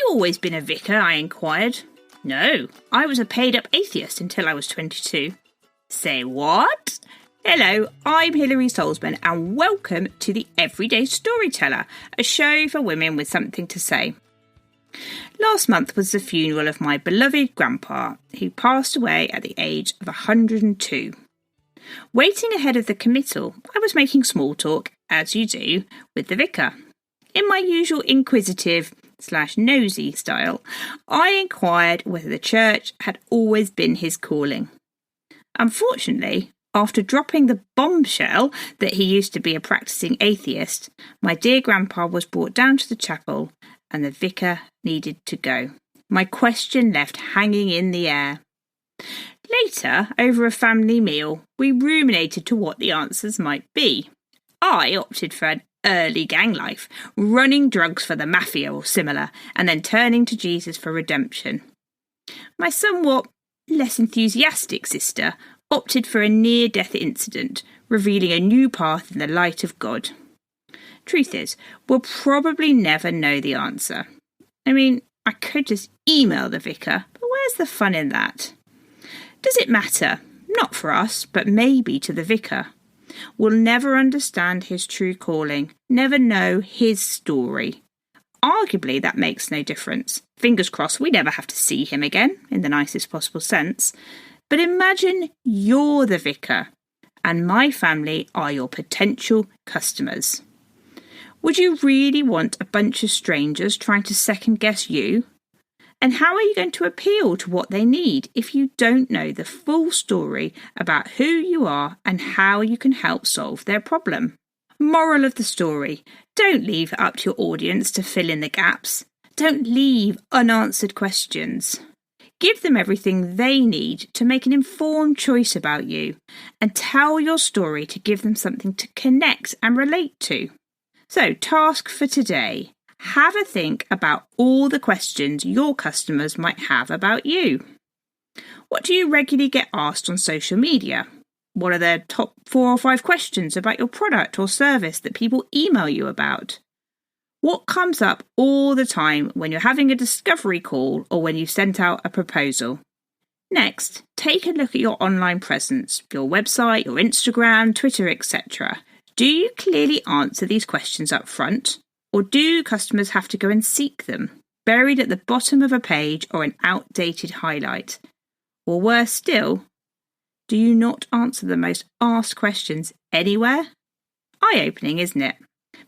always been a vicar?" I inquired. "No, I was a paid-up atheist until I was 22. "Say what?" Hello, I'm Hilary Solzman and welcome to the Everyday Storyteller, a show for women with something to say. Last month was the funeral of my beloved grandpa, who passed away at the age of 102. Waiting ahead of the committal, I was making small talk, as you do, with the vicar. In my usual inquisitive/nosy style, I inquired whether the church had always been his calling. Unfortunately, after dropping the bombshell that he used to be a practicing atheist, my dear grandpa was brought down to the chapel and the vicar needed to go. My question left hanging in the air. Later, over a family meal, we ruminated to what the answers might be. I opted for an early gang life, running drugs for the mafia or similar, and then turning to Jesus for redemption. My somewhat less enthusiastic sister opted for a near-death incident, revealing a new path in the light of God. Truth is, we'll probably never know the answer. I mean, I could just email the vicar, but where's the fun in that? Does it matter? Not for us, but maybe to the vicar. We'll never understand his true calling, never know his story. Arguably, that makes no difference. Fingers crossed we never have to see him again, in the nicest possible sense. But imagine you're the vicar, and my family are your potential customers. Would you really want a bunch of strangers trying to second-guess you? And how are you going to appeal to what they need if you don't know the full story about who you are and how you can help solve their problem? Moral of the story: don't leave it up to your audience to fill in the gaps. Don't leave unanswered questions. Give them everything they need to make an informed choice about you, and tell your story to give them something to connect and relate to. So, task for today: have a think about all the questions your customers might have about you. What do you regularly get asked on social media? What are the top 4 or 5 questions about your product or service that people email you about? What comes up all the time when you're having a discovery call or when you've sent out a proposal? Next, take a look at your online presence, your website, your Instagram, Twitter, etc. Do you clearly answer these questions up front? Or do customers have to go and seek them, buried at the bottom of a page or an outdated highlight? Or worse still, do you not answer the most asked questions anywhere? Eye-opening, isn't it?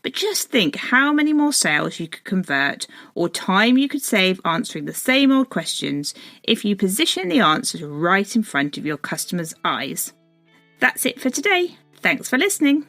But just think how many more sales you could convert or time you could save answering the same old questions if you position the answers right in front of your customers' eyes. That's it for today. Thanks for listening.